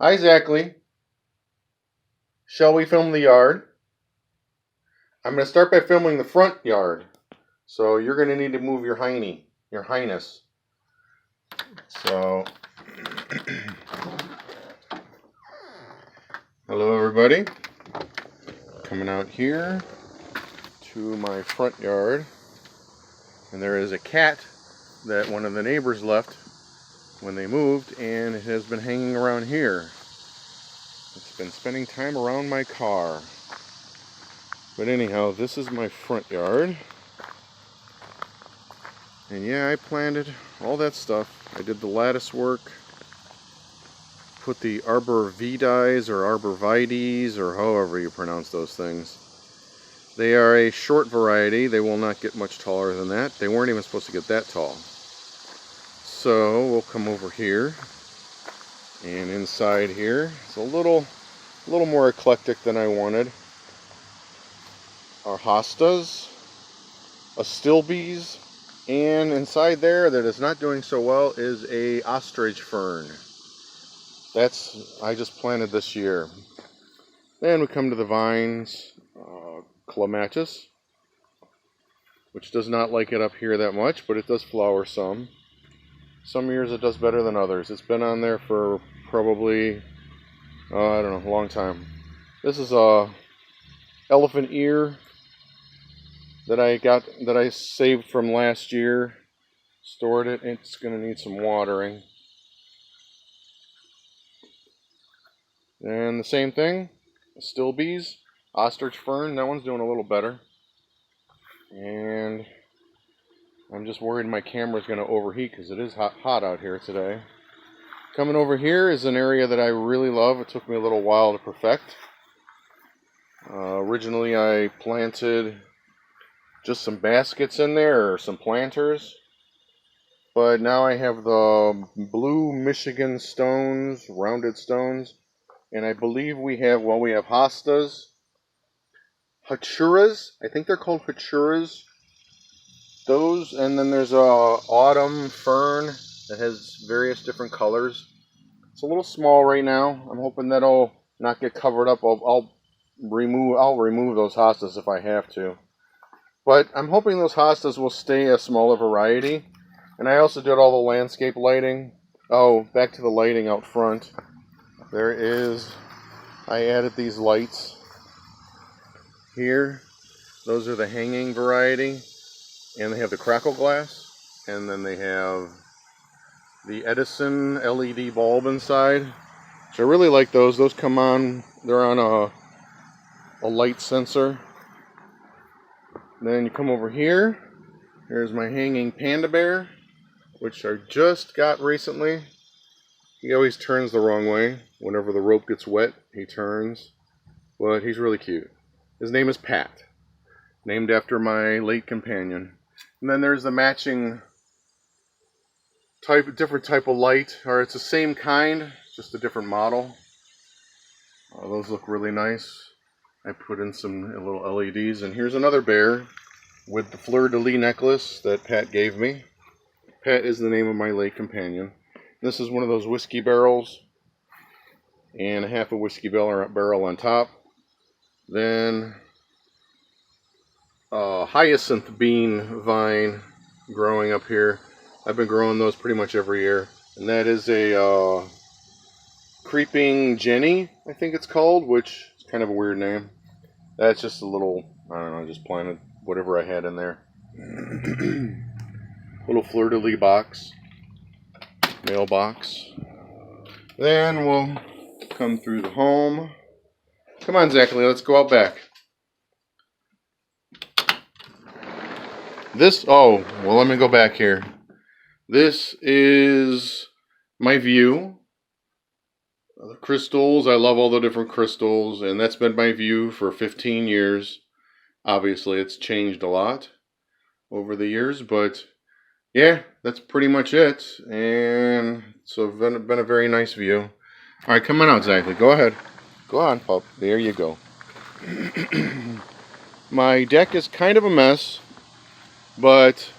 Hi, Zachary. Shall we film the yard? I'm going to start by filming the front yard. So you're going to need to move your highness. So, hello everybody. Coming out here to my front yard. And there is a cat that one of the neighbors left when they moved, and it has been hanging around here. It's been spending time around my car. But anyhow, this is my front yard. And yeah, I planted all that stuff. I did the lattice work, put the arborvitaes or arborvitaes, or however you pronounce those things. They are a short variety. They will not get much taller than that. They weren't even supposed to get that tall. So we'll come over here, and inside here it's a little more eclectic than I wanted. Our hostas, astilbes, and inside there that is not doing so well is a ostrich fern. I just planted this year. Then we come to the vines, clematis, which does not like it up here that much, but it does flower some. Some years it does better than others. It's been on there for probably, I don't know, a long time. This is a elephant ear that I saved from last year. Stored it. It's going to need some watering. And the same thing, astilbes, ostrich fern. That one's doing a little better. And I'm just worried my camera's going to overheat because it is hot out here today. Coming over here is an area that I really love. It took me a little while to perfect. Originally I planted just some baskets in there, or some planters. But now I have the blue Michigan stones, rounded stones. And I believe we have hostas, hachuras. I think they're called hachuras. Those, and then there's a autumn fern that has various different colors. It's a little small right now. I'm hoping that'll not get covered up. I'll remove those hostas if I have to. But I'm hoping those hostas will stay a smaller variety. And I also did all the landscape lighting. Oh, back to the lighting out front. I added these lights here. Those are the hanging variety. And they have the crackle glass. And then they have the Edison LED bulb inside. Which I really like those. Those come on, they're on a light sensor. Then you come over here. Here's my hanging panda bear, which I just got recently. He always turns the wrong way. Whenever the rope gets wet, he turns. But he's really cute. His name is Pat, named after my late companion. And then there's the matching different type of light, or it's the same kind, just a different model. Those look really nice. I put in some little LEDs, and here's another bear with the Fleur-De-Lis necklace that Pat gave me. Pat is the name of my late companion. This is one of those whiskey barrels, and a half a whiskey barrel on top. Then a hyacinth bean vine growing up here. I've been growing those pretty much every year. And that is a creeping Jenny, I think it's called, which is kind of a weird name. That's just a little, I don't know, just planted whatever I had in there. Little Fleur-De-Lis box. Mailbox. Then we'll come through the home. Come on, Zachary, let's go out back. Let me go back here. This is my view. The crystals, I love all the different crystals, and that's been my view for 15 years. Obviously, it's changed a lot over the years, but yeah, that's pretty much it. And so it's been a very nice view. All right, come on out, Zachary. Go ahead. Go on, pup. There you go. My deck is kind of a mess, but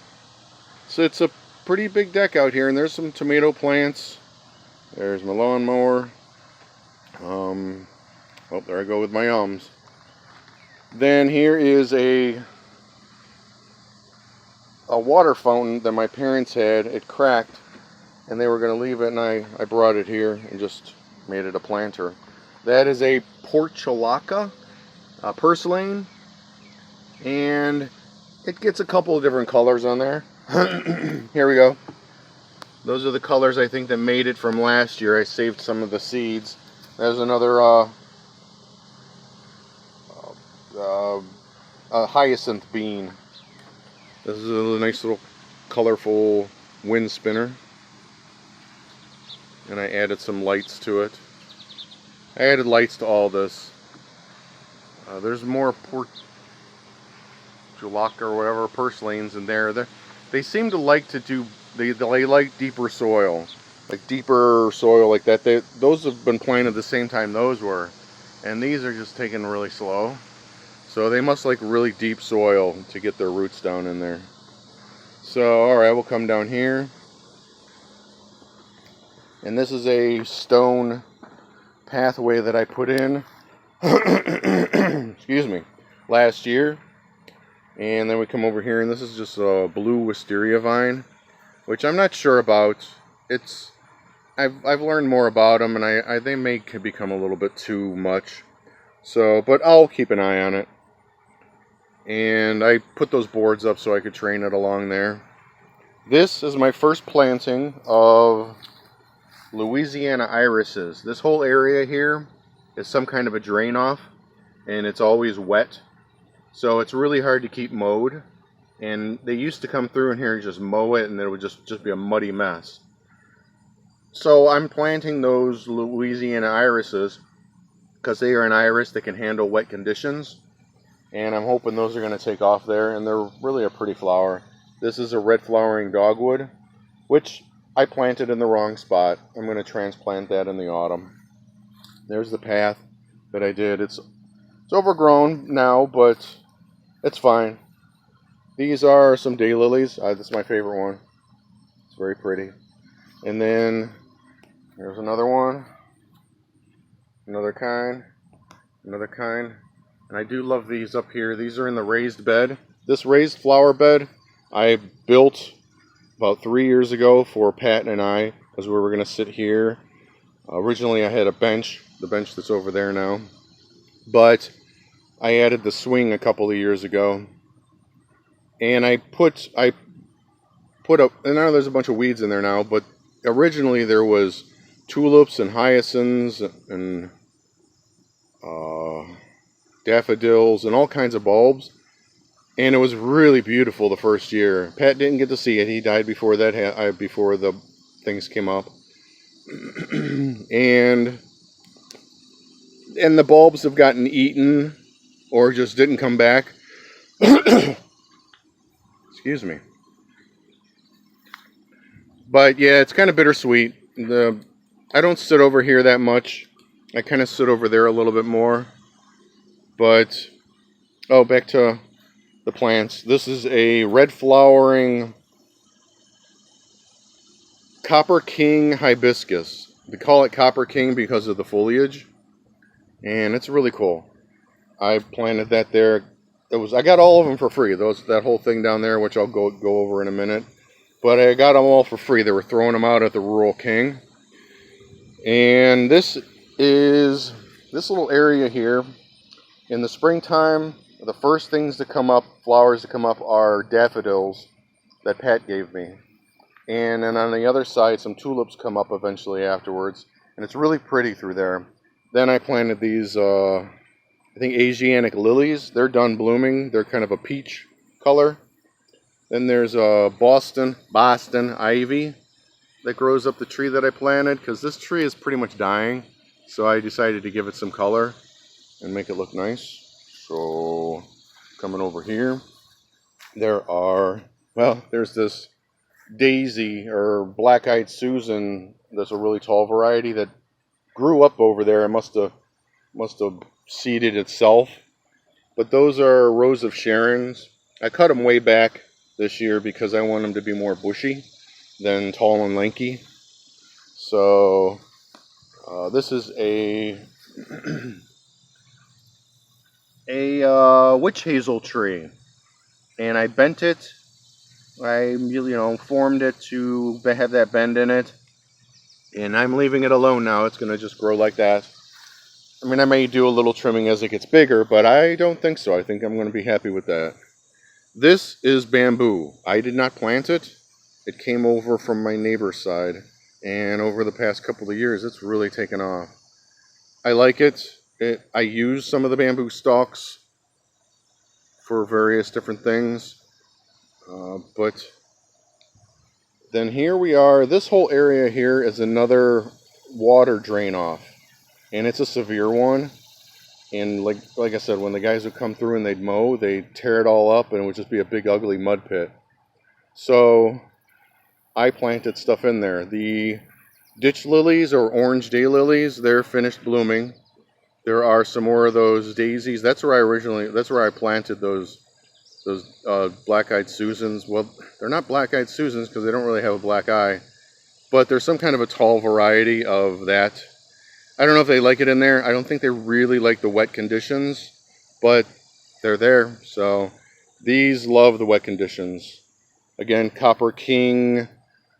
it's a pretty big deck out here, and there's some tomato plants. There's my lawnmower. Oh, there I go with my ums. Then here is a water fountain that my parents had. It cracked, and they were going to leave it, and I brought it here and just made it a planter. That is a portulaca, purslane, and it gets a couple of different colors on there. Here we go. Those are the colors I think that made it from last year. I saved some of the seeds. There's another hyacinth bean. This is a nice little colorful wind spinner. And I added some lights to it. I added lights to all this. There's more portulaca or whatever, purslanes in there. They seem to like to do, they like deeper soil. Like deeper soil like that. Those have been planted the same time those were. And these are just taking really slow. So they must like really deep soil to get their roots down in there. So, alright, we'll come down here. And this is a stone pathway that I put in, excuse me, last year. And then we come over here, and this is just a blue wisteria vine, which I'm not sure about. I've learned more about them, and they may become a little bit too much. So, but I'll keep an eye on it. And I put those boards up so I could train it along there. This is my first planting of Louisiana irises. This whole area here is some kind of a drain off, and it's always wet. So it's really hard to keep mowed. And they used to come through in here and just mow it, and it would just be a muddy mess. So I'm planting those Louisiana irises because they are an iris that can handle wet conditions. And I'm hoping those are going to take off there, and they're really a pretty flower. This is a red flowering dogwood, which I planted in the wrong spot. I'm going to transplant that in the autumn. There's the path that I did. It's overgrown now, but it's fine. These are some daylilies. This is my favorite one. It's very pretty. And then there's another one. Another kind. Another kind. And I do love these up here. These are in the raised bed. This raised flower bed I built about 3 years ago for Pat and I, because we were going to sit here. Originally I had a bench, the bench that's over there now. But I added the swing a couple of years ago. And I put up, and now there's a bunch of weeds in there now, but originally there was tulips and hyacinths and daffodils and all kinds of bulbs, and it was really beautiful the first year. Pat didn't get to see it. He died before that. Before the things came up, and the bulbs have gotten eaten or just didn't come back. Excuse me. But yeah, it's kind of bittersweet. I don't sit over here that much. I kind of sit over there a little bit more. But, back to the plants. This is a red flowering Copper King hibiscus. They call it Copper King because of the foliage. And it's really cool. I planted that there. I got all of them for free. That whole thing down there, which I'll go over in a minute. But I got them all for free. They were throwing them out at the Rural King. And this little area here. In the springtime, the first things to come up, flowers to come up, are daffodils that Pat gave me. And then on the other side, some tulips come up eventually afterwards. And it's really pretty through there. Then I planted these, I think, Asiatic lilies. They're done blooming. They're kind of a peach color. Then there's Boston ivy that grows up the tree that I planted, because this tree is pretty much dying. So I decided to give it some color and make it look nice. So, coming over here, there's this daisy or black-eyed Susan that's a really tall variety that grew up over there. It must have seeded itself. But those are rows of Sharons. I cut them way back this year because I want them to be more bushy than tall and lanky. So, this is a a witch hazel tree, and I bent it. I formed it to have that bend in it, and I'm leaving it alone now. It's gonna just grow like that. I mean, I may do a little trimming as it gets bigger, but I don't think so. I think I'm gonna be happy with that. This is bamboo. I did not plant it. It came over from my neighbor's side, and over the past couple of years, it's really taken off. I like it. I use some of the bamboo stalks for various different things, but then here we are. This whole area here is another water drain off, and it's a severe one. And like I said, when the guys would come through and they'd mow, they'd tear it all up, and it would just be a big ugly mud pit. So I planted stuff in there. The ditch lilies or orange daylilies, they're finished blooming. There are some more of those daisies. That's where I planted those black-eyed Susans. Well, they're not black-eyed Susans because they don't really have a black eye, but there's some kind of a tall variety of that. I don't know if they like it in there. I don't think they really like the wet conditions, but they're there. So these love the wet conditions. Again, Copper King,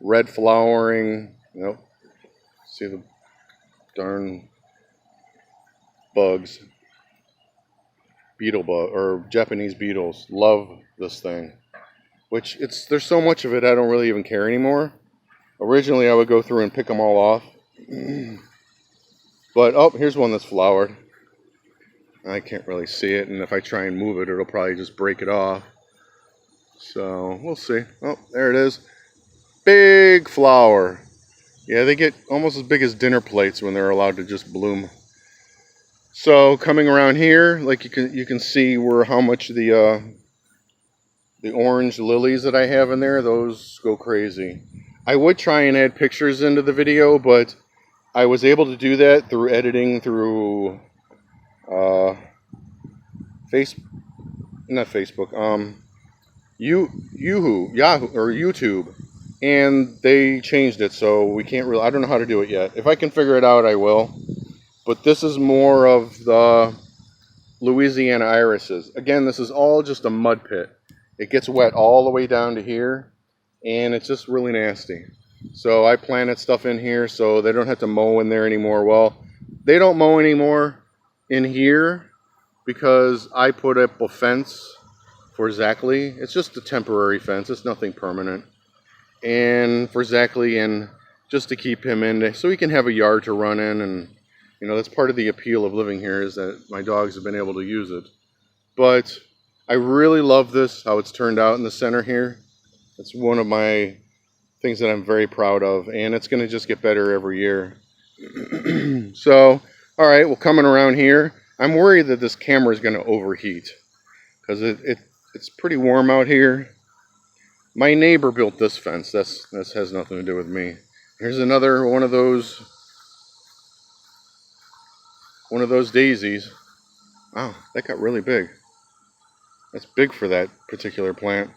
red flowering. Nope. See the darn bugs. Beetle bug or Japanese beetles love this thing. Which there's so much of it I don't really even care anymore. Originally I would go through and pick them all off. But oh, here's one that's flowered. I can't really see it, and if I try and move it, it'll probably just break it off. So we'll see. Oh, there it is. Big flower. Yeah, they get almost as big as dinner plates when they're allowed to just bloom. So coming around here, like you can see how much the orange lilies that I have in there, those go crazy. I would try and add pictures into the video, but I was able to do that through editing through Yahoo or YouTube, and they changed it, so we can't really. I don't know how to do it yet. If I can figure it out, I will. But this is more of the Louisiana irises. Again, this is all just a mud pit. It gets wet all the way down to here, and it's just really nasty. So I planted stuff in here so they don't have to mow in there anymore. Well, they don't mow anymore in here because I put up a fence for Zachary. It's just a temporary fence. It's nothing permanent. And for Zachary, and just to keep him in so he can have a yard to run in, and that's part of the appeal of living here is that my dogs have been able to use it. But I really love this, how it's turned out in the center here. It's one of my things that I'm very proud of, and it's going to just get better every year. So, all right, well, coming around here, I'm worried that this camera is going to overheat because it's pretty warm out here. My neighbor built this fence. This has nothing to do with me. Here's another one of those daisies. Wow, that got really big. That's big for that particular plant.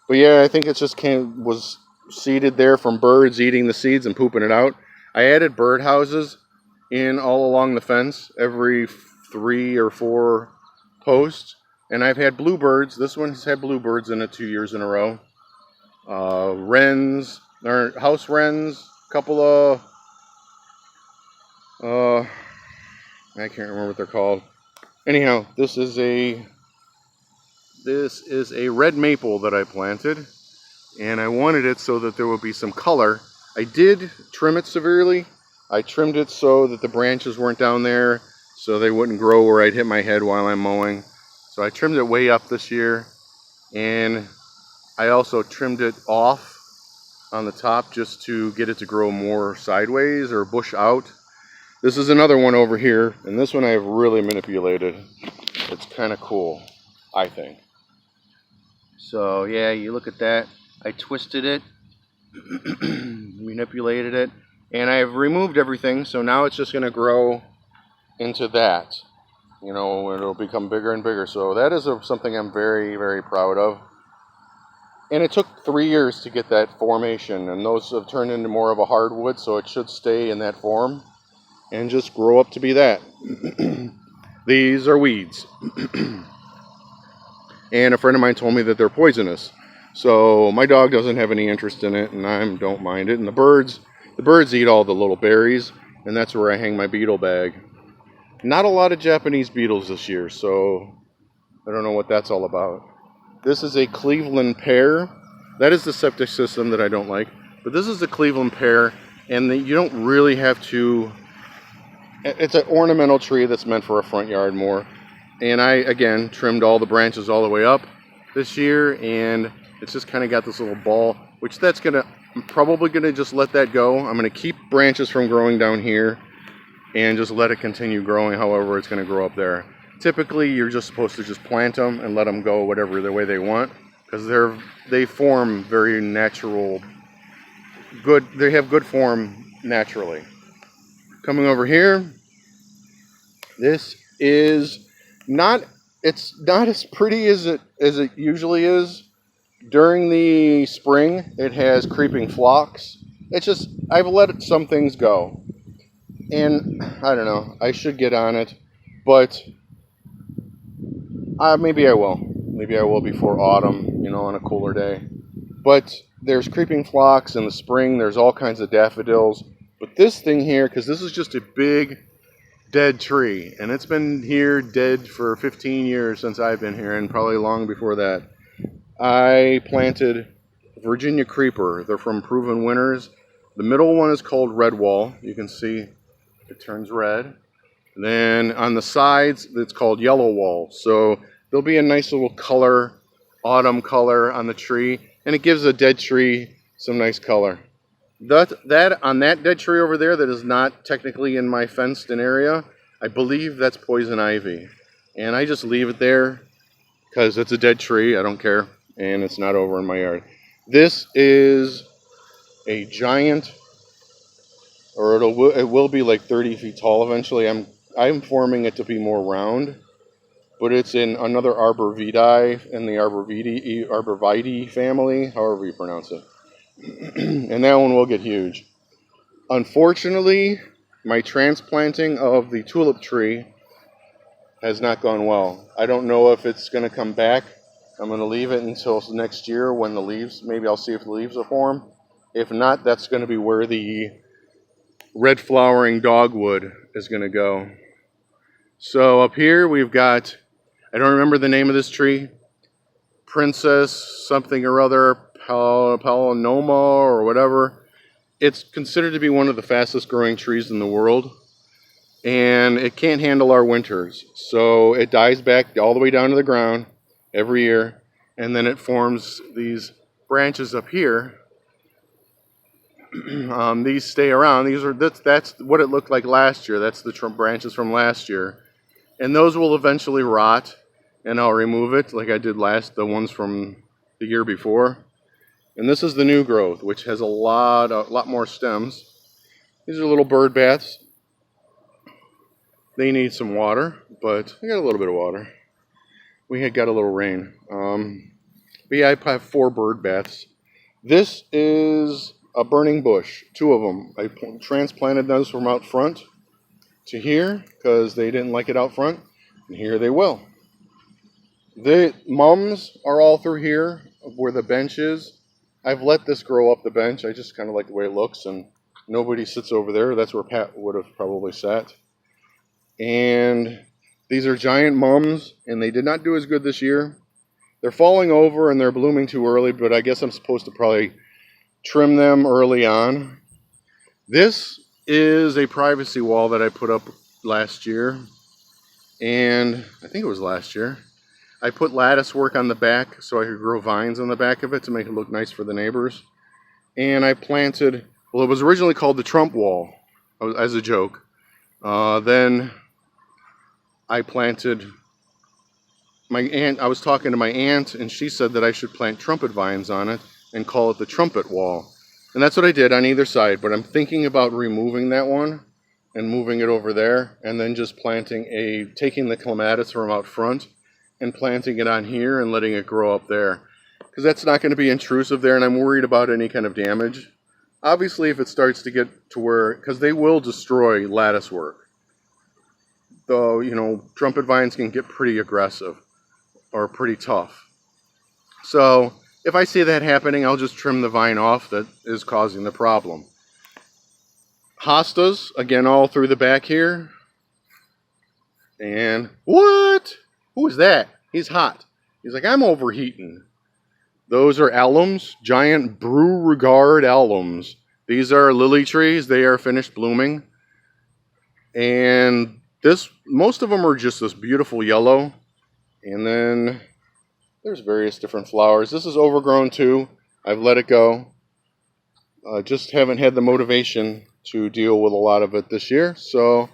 But yeah, I think it just was seeded there from birds eating the seeds and pooping it out. I added bird houses in all along the fence every 3 or 4 posts, and I've had bluebirds. This one's had bluebirds in it 2 years in a row. Wrens, or house wrens, a couple of I can't remember what they're called. Anyhow, this is a red maple that I planted, and I wanted it so that there would be some color. I did trim it severely. I trimmed it so that the branches weren't down there, so they wouldn't grow where I'd hit my head while I'm mowing. So I trimmed it way up this year, and I also trimmed it off on the top just to get it to grow more sideways or bush out. This is another one over here, and this one I have really manipulated. It's kind of cool, I think. So yeah, you look at that. I twisted it, manipulated it, and I've removed everything, so now it's just going to grow into that. It'll become bigger and bigger. So that is something I'm very, very proud of. And it took 3 years to get that formation, and those have turned into more of a hardwood, so it should stay in that form. and just grow up to be that. These are weeds. And a friend of mine told me that they're poisonous. So my dog doesn't have any interest in it, and I don't mind it. And the birds eat all the little berries, and that's where I hang my beetle bag. Not a lot of Japanese beetles this year, so I don't know what that's all about. This is a Cleveland pear. That is the septic system that I don't like. But this is the Cleveland pear, and you don't really have to... It's an ornamental tree that's meant for a front yard more. And I, again, trimmed all the branches all the way up this year, and it's just kind of got this little ball, which I'm probably going to just let that go. I'm going to keep branches from growing down here and just let it continue growing however it's going to grow up there. Typically, you're just supposed to just plant them and let them go whatever the way they want, because they form very natural, good. They have good form naturally. Coming over here, this is it's not as pretty as it usually is. During the spring, it has creeping phlox. It's just, I've let some things go. And I don't know, I should get on it, but maybe I will. Maybe I will before autumn, on a cooler day. But there's creeping phlox in the spring. There's all kinds of daffodils. But this thing here, because this is just a big dead tree, and it's been here dead for 15 years since I've been here, and probably long before that. I planted Virginia creeper. They're from Proven Winners. The middle one is called Redwall. You can see it turns red. And then on the sides, it's called Yellow Wall. So there'll be a nice little color, autumn color on the tree, and it gives a dead tree some nice color. That on that dead tree over there that is not technically in my fenced-in area, I believe that's poison ivy. And I just leave it there because it's a dead tree. I don't care. And it's not over in my yard. This is a giant, or it will be like 30 feet tall eventually. I'm forming it to be more round, but it's in another arborvitae in the arborvitae family, however you pronounce it. And that one will get huge. Unfortunately, my transplanting of the tulip tree has not gone well. I don't know if it's going to come back. I'm going to leave it until next year when the leaves, maybe I'll see if the leaves will form. If not, that's going to be where the red flowering dogwood is going to go. So up here we've got, I don't remember the name of this tree, Princess something or other, Palinoma or whatever. It's considered to be one of the fastest growing trees in the world, and it can't handle our winters. So it dies back all the way down to the ground every year, and then it forms these branches up here. These stay around. That's what it looked like last year. That's the branches from last year, and those will eventually rot, and I'll remove it like I did the ones from the year before. And this is the new growth, which has a lot more stems. These are little bird baths. They need some water, but I got a little bit of water. We had got a little rain. But yeah, I have 4 bird baths. This is a burning bush, 2 of them. I transplanted those from out front to here because they didn't like it out front, and here they will. The mums are all through here where the bench is. I've let this grow up the bench. I just kind of like the way it looks, and nobody sits over there. That's where Pat would have probably sat. And these are giant mums, and they did not do as good this year. They're falling over and they're blooming too early, but I guess I'm supposed to probably trim them early on. This is a privacy wall that I put up last year, and I think it was last year. I put lattice work on the back so I could grow vines on the back of it to make it look nice for the neighbors. And I planted, well, it was originally called the Trump wall as a joke. Then I planted, I was talking to my aunt, and she said that I should plant trumpet vines on it and call it the trumpet wall. And that's what I did on either side, but I'm thinking about removing that one and moving it over there, and then just taking the clematis from out front and planting it on here and letting it grow up there. Because that's not going to be intrusive there, and I'm worried about any kind of damage. Obviously, if it starts to get to where, because they will destroy lattice work, though, you know, trumpet vines can get pretty aggressive or pretty tough. So if I see that happening, I'll just trim the vine off that is causing the problem. Hostas, again, all through the back here. And what? Who is that? He's hot. He's like, I'm overheating. Those are alums, giant Beauregard alums. These are lily trees. They are finished blooming. And most of them are just this beautiful yellow. And then there's various different flowers. This is overgrown too. I've let it go. Just haven't had the motivation to deal with a lot of it this year. So,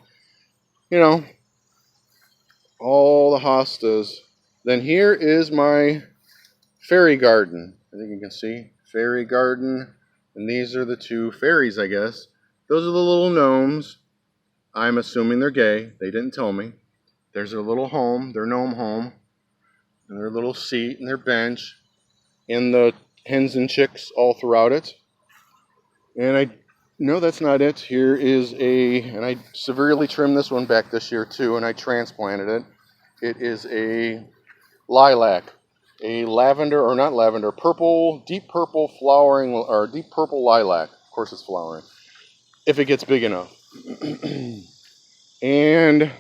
you know, all the hostas. Then here is my fairy garden. I think you can see fairy garden. And these are the two fairies, I guess. Those are the little gnomes. I'm assuming they're gay. They didn't tell me. There's their little home, their gnome home. And their little seat and their bench. And the hens and chicks all throughout it. And no, that's not it. Here is and I severely trimmed this one back this year too, and I transplanted it. It is a lilac. A lavender, or not lavender, purple, deep purple flowering, or deep purple lilac. Of course it's flowering. If it gets big enough. And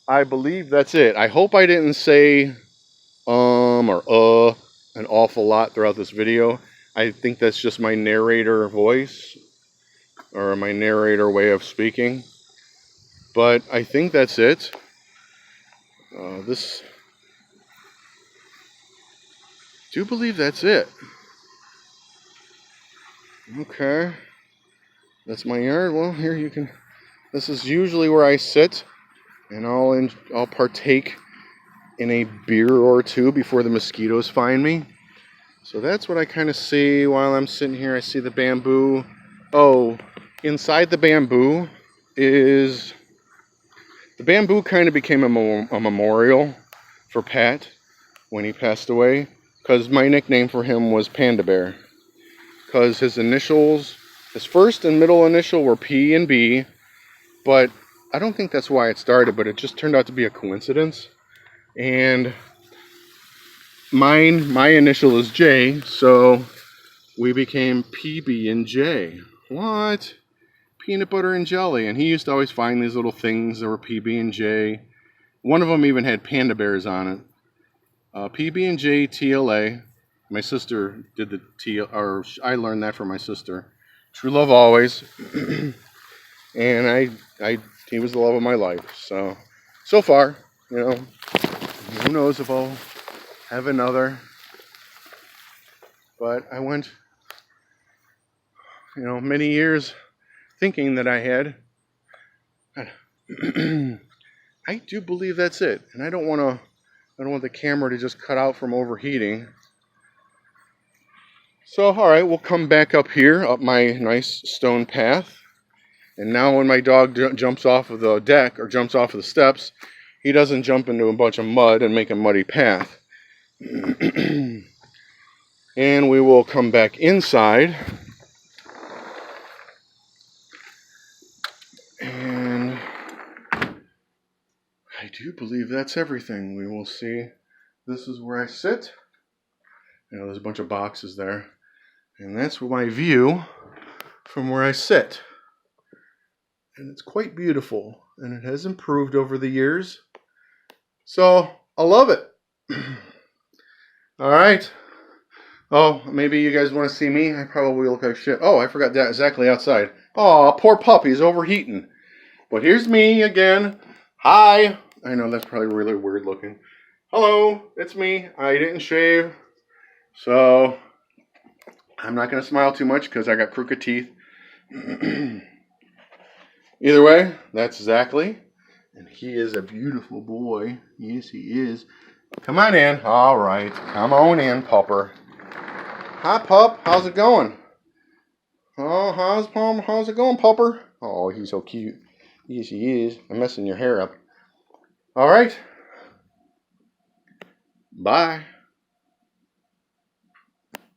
I believe that's it. I hope I didn't say or an awful lot throughout this video. I think that's just my narrator voice, or my narrator way of speaking. But I think that's it. Do believe that's it. Okay. That's my yard. Well, here you can. This is usually where I sit, and I'll partake in a beer or two before the mosquitoes find me. So that's what I kind of see while I'm sitting here. I see the bamboo. Oh, inside the bamboo is... The bamboo kind of became a memorial for Pat when he passed away. Because my nickname for him was Panda Bear. Because his initials, his first and middle initial were P and B. But I don't think that's why it started, but it just turned out to be a coincidence. And my initial is J, so we became PB and J. What? Peanut butter and jelly. And he used to always find these little things that were PB and J. One of them even had panda bears on it. PB and J TLA. My sister did the or I learned that from my sister. True love always. And he was the love of my life. So far, you know, who knows if I'll have another. But I went, you know, many years thinking that I had. I do believe that's it. And I don't want the camera to just cut out from overheating. So, alright, we'll come back up here, up my nice stone path. And now when my dog jumps off of the deck, or jumps off of the steps, he doesn't jump into a bunch of mud and make a muddy path. And we will come back inside. And I do believe that's everything. We will see. This is where I sit. You know, there's a bunch of boxes there. And that's my view from where I sit. And it's quite beautiful. And it has improved over the years. So, I love it. Alright. Oh, maybe you guys want to see me? I probably look like shit. Oh, I forgot that exactly outside. Oh, poor puppy's overheating. But here's me again. Hi. I know that's probably really weird looking. Hello, it's me. I didn't shave. So, I'm not going to smile too much because I got crooked teeth. Either way, that's Zachary. And he is a beautiful boy. Yes, he is. Come on in. All right. Come on in, pupper. Hi, pup. How's it going? Oh, how's it going, pupper? Oh, he's so cute. Yes, he is. I'm messing your hair up. All right. Bye.